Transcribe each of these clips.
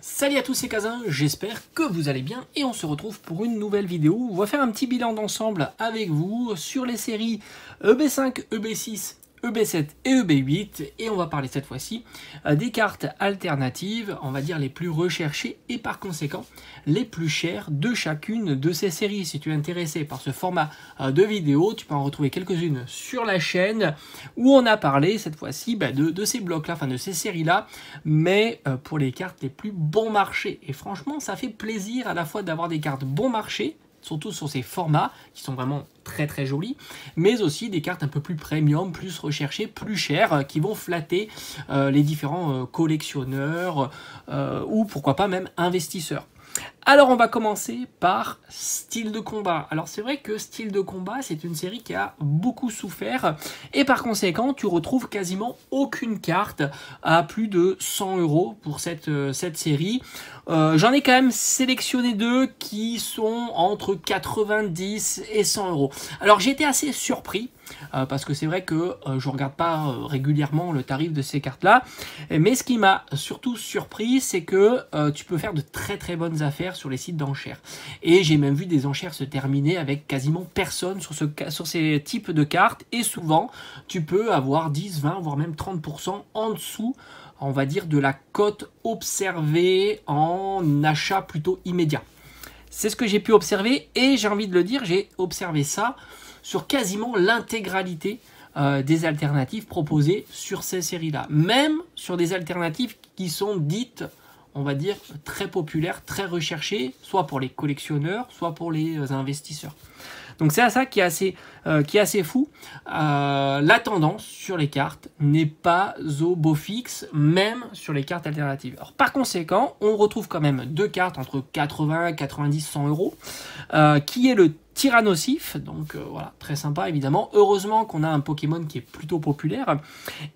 Salut à tous, c'est Kazin, j'espère que vous allez bien et on se retrouve pour une nouvelle vidéo. On va faire un petit bilan d'ensemble avec vous sur les séries EB5, EB6, EB7 et EB8 et on va parler cette fois-ci des cartes alternatives, on va dire les plus recherchées et par conséquent les plus chères de chacune de ces séries. Si tu es intéressé par ce format de vidéo, tu peux en retrouver quelques-unes sur la chaîne où on a parlé cette fois-ci de ces blocs-là, enfin de ces séries-là, mais pour les cartes les plus bon marché. Et franchement, ça fait plaisir à la fois d'avoir des cartes bon marché, surtout sur ces formats qui sont vraiment très très jolis, mais aussi des cartes un peu plus premium, plus recherchées, plus chères, qui vont flatter les différents collectionneurs ou pourquoi pas même investisseurs. Alors on va commencer par Style de combat. Alors c'est vrai que Style de combat c'est une série qui a beaucoup souffert et par conséquent tu retrouves quasiment aucune carte à plus de 100 € pour cette série. J'en ai quand même sélectionné deux qui sont entre 90 et 100 €. Alors j'ai été assez surpris parce que c'est vrai que je regarde pas régulièrement le tarif de ces cartes là, mais ce qui m'a surtout surpris c'est que tu peux faire de très très bonnes affaires sur les sites d'enchères et j'ai même vu des enchères se terminer avec quasiment personne sur ces types de cartes et souvent tu peux avoir 10, 20 voire même 30% en dessous, on va dire, de la cote observée en achat plutôt immédiat. C'est ce que j'ai pu observer et j'ai envie de le dire, j'ai observé ça sur quasiment l'intégralité des alternatives proposées sur ces séries-là. Même sur des alternatives qui sont dites, on va dire, très populaires, très recherchées, soit pour les collectionneurs, soit pour les investisseurs. Donc c'est ça qui est assez fou. La tendance sur les cartes n'est pas au beau fixe, même sur les cartes alternatives. Alors, par conséquent, on retrouve quand même deux cartes entre 80, 90, 100 €, qui est le Tyrannosif, donc voilà, très sympa évidemment. Heureusement qu'on a un Pokémon qui est plutôt populaire.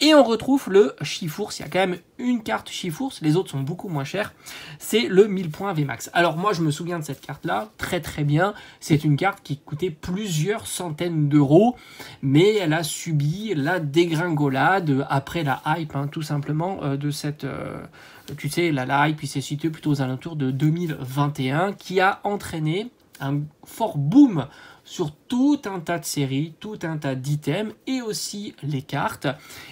Et on retrouve le Chifours, il y a quand même une carte Chifours, les autres sont beaucoup moins chères. C'est le 1000 points VMAX. Alors moi je me souviens de cette carte là, très très bien. C'est une carte qui coûtait plusieurs centaines d'euros, mais elle a subi la dégringolade après la hype, hein, tout simplement, de cette... tu sais, la hype, il s'est situé plutôt aux alentours de 2021, qui a entraîné un fort boom sur tout un tas de séries, tout un tas d'items et aussi les cartes.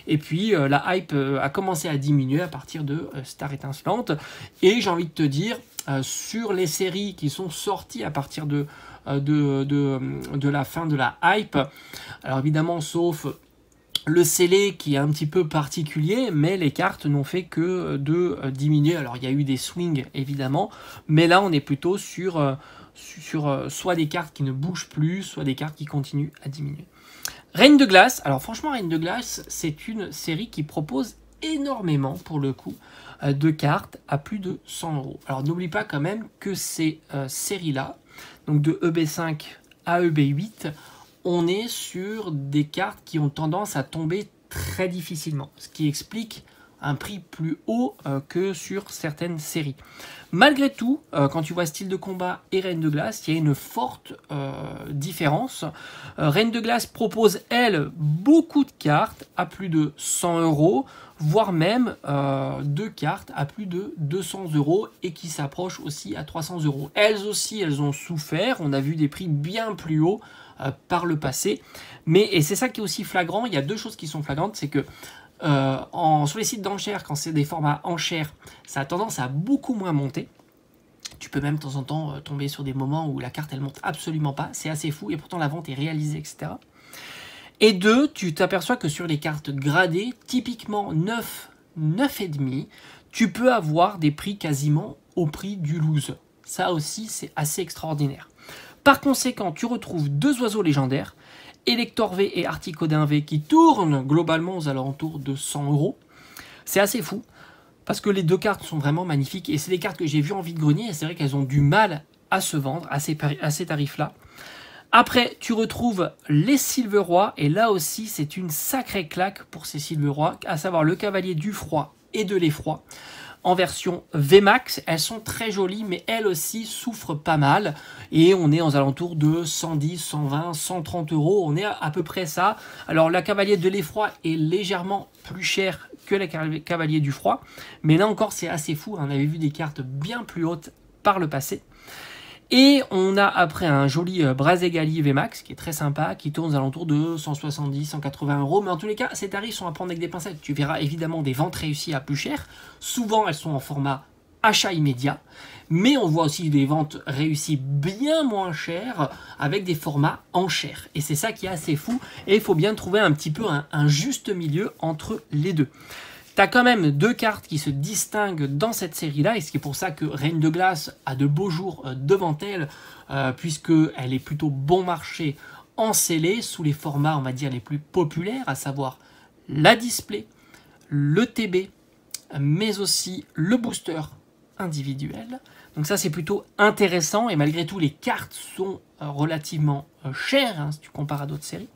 Et puis la hype a commencé à diminuer à partir de Star Étincelante. Et j'ai envie de te dire, sur les séries qui sont sorties à partir de la fin de la hype, alors évidemment sauf le scellé qui est un petit peu particulier, mais les cartes n'ont fait que de diminuer. Alors il y a eu des swings évidemment, mais là on est plutôt sur soit des cartes qui ne bougent plus, soit des cartes qui continuent à diminuer. Reine de glace, alors franchement Reine de glace c'est une série qui propose énormément pour le coup de cartes à plus de 100 €. Alors n'oublie pas quand même que ces séries-là, donc de EB5 à EB8, on est sur des cartes qui ont tendance à tomber très difficilement, ce qui explique un prix plus haut que sur certaines séries. Malgré tout, quand tu vois Style de combat et Reine de glace, il y a une forte différence. Reine de glace propose, elle, beaucoup de cartes à plus de 100 €, voire même deux cartes à plus de 200 € et qui s'approchent aussi à 300 €. Elles aussi, elles ont souffert. On a vu des prix bien plus hauts par le passé. Et c'est ça qui est aussi flagrant. Il y a deux choses qui sont flagrantes, c'est que sur les sites d'enchères, quand c'est des formats enchères, ça a tendance à beaucoup moins monter. Tu peux même de temps en temps tomber sur des moments où la carte elle monte absolument pas, c'est assez fou et pourtant la vente est réalisée, etc. Et deux, tu t'aperçois que sur les cartes gradées, typiquement 9, 9,5, tu peux avoir des prix quasiment au prix du loose. Ça aussi c'est assez extraordinaire. Par conséquent, tu retrouves deux oiseaux légendaires, Elector V et Articodin V, qui tournent globalement aux alentours de 100 €. C'est assez fou, parce que les deux cartes sont vraiment magnifiques, et c'est des cartes que j'ai vues en vide-grenier, et c'est vrai qu'elles ont du mal à se vendre à ces tarifs-là. Après, tu retrouves les Silverois, et là aussi, c'est une sacrée claque pour ces Silverois, à savoir le Cavalier du Froid et de l'Effroi. En version VMAX, elles sont très jolies, mais elles aussi souffrent pas mal. Et on est aux alentours de 110, 120, 130 €. On est à peu près ça. Alors, la Cavalier de l'Effroi est légèrement plus chère que les cavaliers du froid. Mais là encore, c'est assez fou. On avait vu des cartes bien plus hautes par le passé. Et on a après un joli Brazegali VMAX qui est très sympa, qui tourne aux alentours de 170, 180 euros. Mais en tous les cas, ces tarifs sont à prendre avec des pincettes. Tu verras évidemment des ventes réussies à plus cher. Souvent, elles sont en format achat immédiat. Mais on voit aussi des ventes réussies bien moins chères avec des formats enchères. Et c'est ça qui est assez fou. Et il faut bien trouver un petit peu un juste milieu entre les deux. Tu as quand même deux cartes qui se distinguent dans cette série-là, et c'est pour ça que Reine de Glace a de beaux jours devant elle, puisqu'elle est plutôt bon marché en scellé, sous les formats, on va dire, les plus populaires, à savoir la display, le TB, mais aussi le booster individuel. Donc ça, c'est plutôt intéressant, et malgré tout, les cartes sont relativement chères, hein, si tu compares à d'autres séries.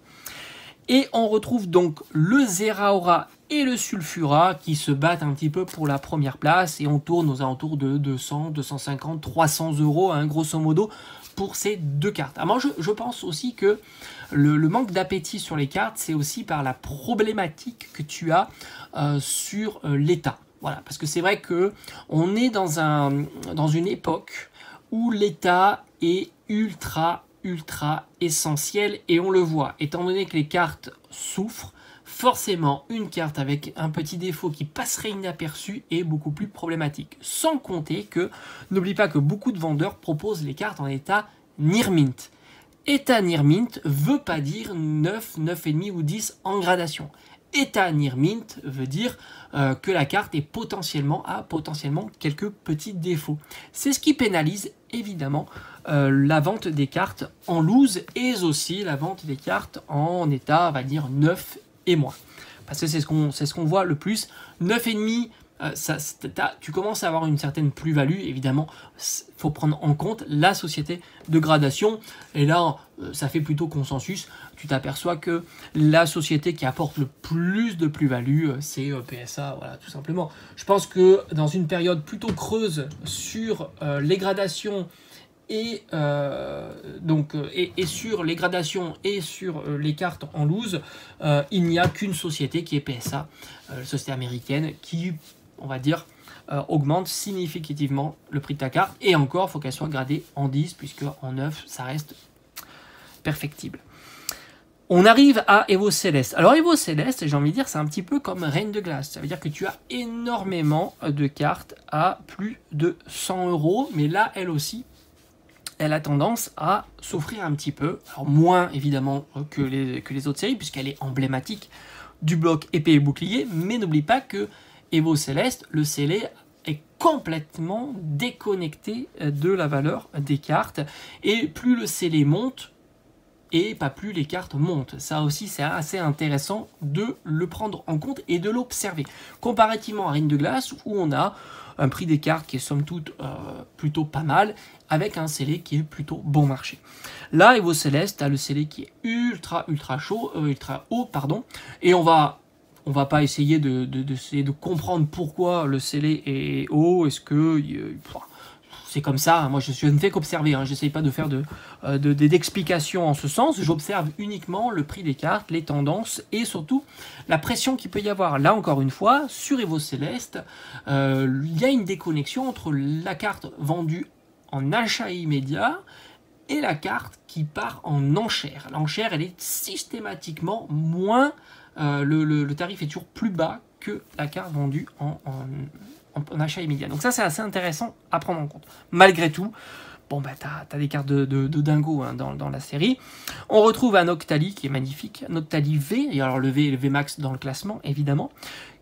Et on retrouve donc le Zeraora et le Sulfura qui se battent un petit peu pour la première place. Et on tourne aux alentours de 200, 250, 300 euros, hein, grosso modo, pour ces deux cartes. Alors moi, je pense aussi que le manque d'appétit sur les cartes, c'est aussi par la problématique que tu as sur l'état. Voilà, parce que c'est vrai qu'on est dans une époque où l'état est ultra essentiel, et on le voit, étant donné que les cartes souffrent, forcément une carte avec un petit défaut qui passerait inaperçu est beaucoup plus problématique. Sans compter que, n'oublie pas que beaucoup de vendeurs proposent les cartes en état Near Mint. État Near Mint veut pas dire 9, 9,5 ou 10 en gradation. État Near Mint veut dire que la carte est potentiellement quelques petits défauts. C'est ce qui pénalise évidemment la vente des cartes en loose, et aussi la vente des cartes en état, on va dire, 9 et moins. Parce que c'est ce qu'on voit le plus. 9,5, tu commences à avoir une certaine plus-value. Évidemment, il faut prendre en compte la société de gradation. Et là, ça fait plutôt consensus. Tu t'aperçois que la société qui apporte le plus de plus-value, c'est PSA, voilà, tout simplement. Je pense que dans une période plutôt creuse sur les gradations, et sur les gradations et sur les cartes en loose, il n'y a qu'une société qui est PSA, la société américaine, qui, on va dire, augmente significativement le prix de ta carte. Et encore, il faut qu'elle soit gradée en 10, puisque en 9, ça reste perfectible. On arrive à Evo Céleste. Alors Evo Céleste, j'ai envie de dire, c'est un petit peu comme Reine de Glace. Ça veut dire que tu as énormément de cartes à plus de 100 euros, mais là, elle aussi, elle a tendance à s'offrir un petit peu, alors moins évidemment que les autres séries, puisqu'elle est emblématique du bloc épée et bouclier, mais n'oublie pas que Evo Céleste, le scellé, est complètement déconnecté de la valeur des cartes, et plus le scellé monte, et pas plus les cartes montent. Ça aussi, c'est assez intéressant de le prendre en compte et de l'observer. Comparativement à Reine de Glace, où on a un prix des cartes qui est somme toute plutôt pas mal, avec un scellé qui est plutôt bon marché. Là, Evo Céleste, tu as le scellé qui est ultra haut, pardon, et on va pas essayer de comprendre pourquoi le scellé est haut. Est-ce que c'est comme ça? Moi, je ne fais qu'observer, hein. Je n'essaye pas de faire d'explications en ce sens. J'observe uniquement le prix des cartes, les tendances et surtout la pression qu'il peut y avoir. Là, encore une fois, sur Evo Céleste, il y a une déconnexion entre la carte vendue en achat immédiat et la carte qui part en enchère. L'enchère, elle est systématiquement moins... le tarif est toujours plus bas que la carte vendue en achat immédiat. Donc ça, c'est assez intéressant à prendre en compte. Malgré tout, bon, bah, t'as des cartes de dingo, hein, dans la série. On retrouve un Octali qui est magnifique, un Octali V, et alors le V et le VMAX dans le classement, évidemment,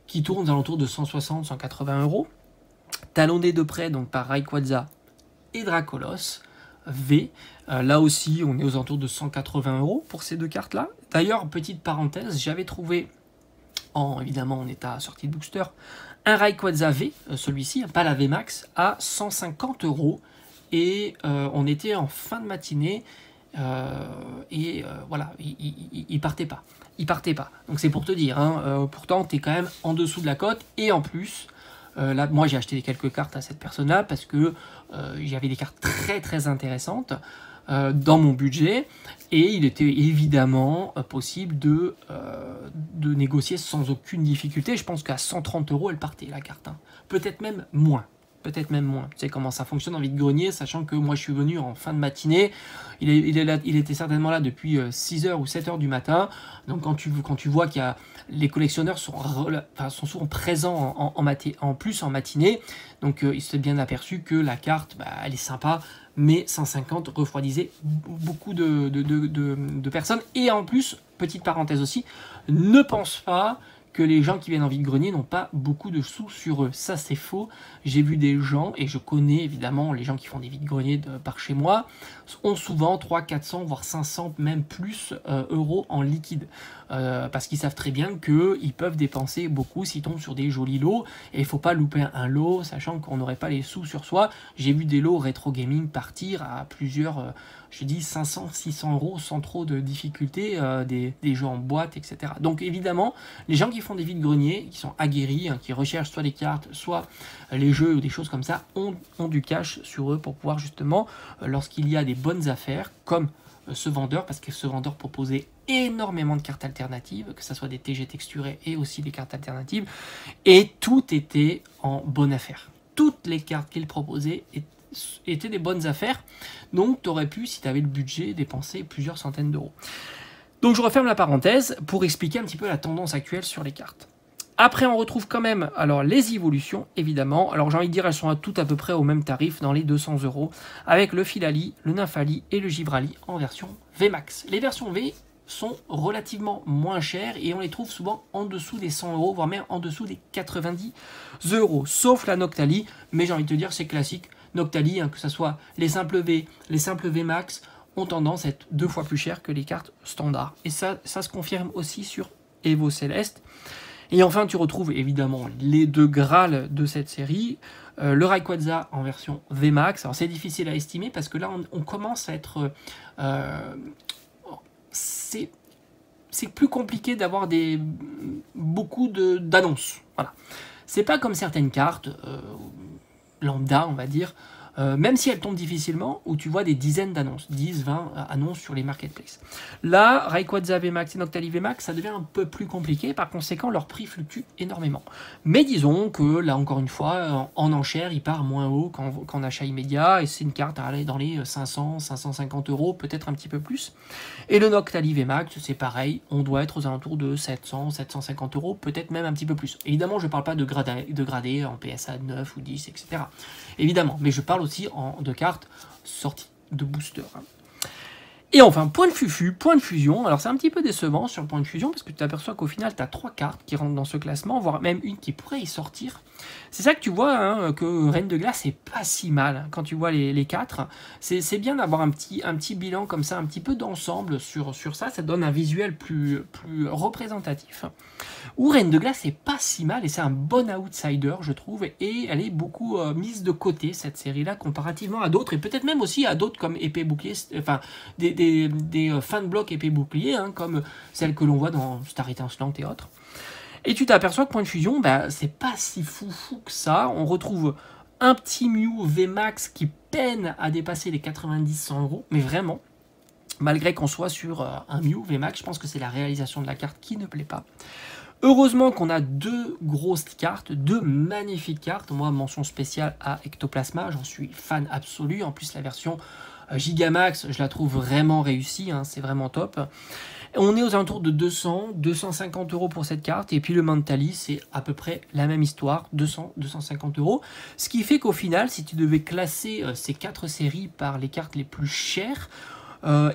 qui tourne aux alentours de 160-180 euros. Talonné de près donc par Rayquaza et Dracolos V. Là aussi, on est aux alentours de 180 euros pour ces deux cartes-là. D'ailleurs, petite parenthèse, j'avais trouvé, évidemment en état sortie de booster, un Rayquaza V, celui-ci, pas la VMAX, à 150 euros. Et on était en fin de matinée, voilà, il partait pas. Il partait pas. Donc c'est pour te dire, hein, pourtant, tu es quand même en dessous de la cote. Et en plus, là, moi j'ai acheté quelques cartes à cette personne-là parce que j'avais des cartes très intéressantes. dans mon budget. Et il était évidemment possible de négocier sans aucune difficulté. Je pense qu'à 130 € elle partait la carte. Hein. Peut-être même moins. Peut-être même moins. Tu sais comment ça fonctionne en vide-grenier, sachant que moi je suis venu en fin de matinée. Il était certainement là depuis 6h ou 7h du matin. Donc quand tu vois qu'il y a les collectionneurs sont souvent présents en plus en matinée. Donc il s'est bien aperçu que la carte, elle est sympa, mais 150 refroidisait beaucoup de personnes. Et en plus, petite parenthèse aussi, ne pense pas que les gens qui viennent en vide-grenier n'ont pas beaucoup de sous sur eux. Ça, c'est faux. J'ai vu des gens, et je connais évidemment les gens qui font des vide-greniers par chez moi, ont souvent 300, 400, voire 500, même plus euros en liquide. Parce qu'ils savent très bien qu'ils peuvent dépenser beaucoup s'ils tombent sur des jolis lots. Et il ne faut pas louper un lot, sachant qu'on n'aurait pas les sous sur soi. J'ai vu des lots rétro gaming partir à plusieurs... je dis 500, 600 € sans trop de difficultés, des jeux en boîte, etc. Donc évidemment, les gens qui font des vides-greniers, qui sont aguerris, hein, qui recherchent soit les cartes, soit les jeux ou des choses comme ça, ont du cash sur eux pour pouvoir justement, lorsqu'il y a des bonnes affaires, comme ce vendeur, parce que ce vendeur proposait énormément de cartes alternatives, que ce soit des TG texturés et aussi des cartes alternatives, et tout était en bonne affaire. Toutes les cartes qu'il proposait étaient des bonnes affaires, donc tu aurais pu, si tu avais le budget, dépenser plusieurs centaines d'euros. Donc je referme la parenthèse pour expliquer un petit peu la tendance actuelle sur les cartes. Après, on retrouve quand même alors les évolutions, évidemment. Alors j'ai envie de dire, elles sont toutes à peu près au même tarif, dans les 200 €, avec le Filali, le Nymphali et le Givrali en version VMAX. Les versions V sont relativement moins chères et on les trouve souvent en dessous des 100 €, voire même en dessous des 90 €, sauf la Noctali, mais j'ai envie de te dire, c'est classique. Noctali, hein, que ce soit les simples V, les simples VMAX, ont tendance à être 2 fois plus chères que les cartes standards. Et ça se confirme aussi sur Evo Céleste. Et enfin, tu retrouves évidemment les deux Graals de cette série, le Rayquaza en version VMAX. Alors c'est difficile à estimer parce que là, on commence à être... c'est plus compliqué d'avoir beaucoup d'annonces. Voilà. C'est pas comme certaines cartes lambda, on va dire, même si elles tombent difficilement, où tu vois des dizaines d'annonces, 10, 20 annonces sur les marketplaces. Là, Rayquaza VMAX et Noctali VMAX, ça devient un peu plus compliqué, par conséquent, leur prix fluctue énormément. Mais disons que, là, encore une fois, en enchère, il part moins haut qu'en achat immédiat, et c'est une carte à aller dans les 500, 550 €, peut-être un petit peu plus. Et le Noctali VMAX, c'est pareil, on doit être aux alentours de 700, 750 €, peut-être même un petit peu plus. Évidemment, je ne parle pas de gradé en PSA 9 ou 10, etc. Évidemment, mais je parle aussi de cartes sorties de booster. Et enfin, point de fufu, point de fusion. Alors c'est un petit peu décevant sur le point de fusion parce que tu t'aperçois qu'au final tu as 3 cartes qui rentrent dans ce classement, voire même une qui pourrait y sortir. C'est ça que tu vois, hein, que Reine de Glace c'est pas si mal quand tu vois les 4. C'est bien d'avoir un petit bilan comme ça, un petit peu d'ensemble sur ça, ça donne un visuel plus représentatif. Ou Reine de Glace c'est pas si mal et c'est un bon outsider je trouve, et elle est beaucoup mise de côté cette série là comparativement à d'autres, et peut-être même aussi à d'autres comme Épée Bouclier, enfin des fins de bloc Épée Bouclier, hein, comme celle que l'on voit dans Star Étincelante et autres. Et tu t'aperçois que point de fusion, c'est pas si foufou que ça. On retrouve un petit Mew VMAX qui peine à dépasser les 90-100 €, mais vraiment, malgré qu'on soit sur un Mew VMAX, je pense que c'est la réalisation de la carte qui ne plaît pas. Heureusement qu'on a 2 grosses cartes, 2 magnifiques cartes. Moi, mention spéciale à Ectoplasma, j'en suis fan absolu. En plus, la version Gigamax, je la trouve vraiment réussie, hein, c'est vraiment top. On est aux alentours de 200, 250 € pour cette carte. Et puis le Mentali, c'est à peu près la même histoire, 200, 250 €. Ce qui fait qu'au final, si tu devais classer ces 4 séries par les cartes les plus chères,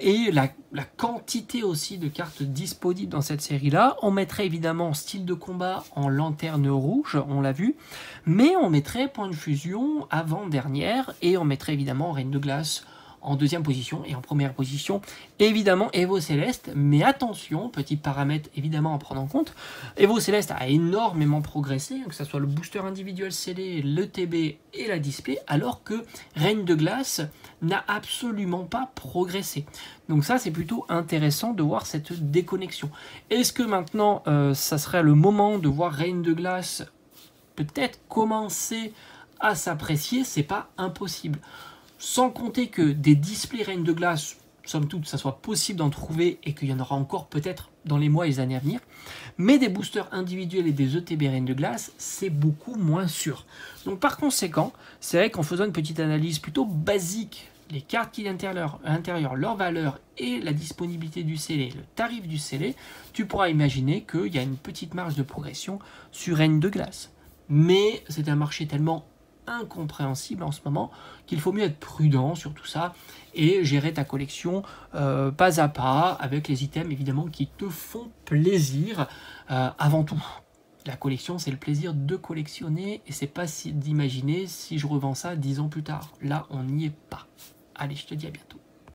et la quantité aussi de cartes disponibles dans cette série-là, on mettrait évidemment Style de Combat en lanterne rouge, on l'a vu, mais on mettrait Point de Fusion avant-dernière, et on mettrait évidemment Reine de Glace en deuxième position, et en première position, évidemment, Evo Céleste. Mais attention, petit paramètre évidemment à prendre en compte, Evo Céleste a énormément progressé, que ce soit le booster individuel scellé, le TB et la display, alors que Reine de Glace n'a absolument pas progressé. Donc ça, c'est plutôt intéressant de voir cette déconnexion. Est-ce que maintenant, ça serait le moment de voir Reine de Glace peut-être commencer à s'apprécier? C'est pas impossible. Sans compter que des displays Reine de Glace, somme toute, ça soit possible d'en trouver et qu'il y en aura encore peut-être dans les mois et les années à venir. Mais des boosters individuels et des ETB Reine de Glace, c'est beaucoup moins sûr. Donc par conséquent, c'est vrai qu'en faisant une petite analyse plutôt basique, les cartes qui sont à l'intérieur, leur valeur et la disponibilité du scellé, le tarif du scellé, tu pourras imaginer qu'il y a une petite marge de progression sur Reine de Glace. Mais c'est un marché tellement incompréhensible en ce moment qu'il faut mieux être prudent sur tout ça et gérer ta collection pas à pas avec les items évidemment qui te font plaisir avant tout. La collection, c'est le plaisir de collectionner et c'est pas d'imaginer si je revends ça 10 ans plus tard. Là, on n'y est pas. Allez, je te dis à bientôt.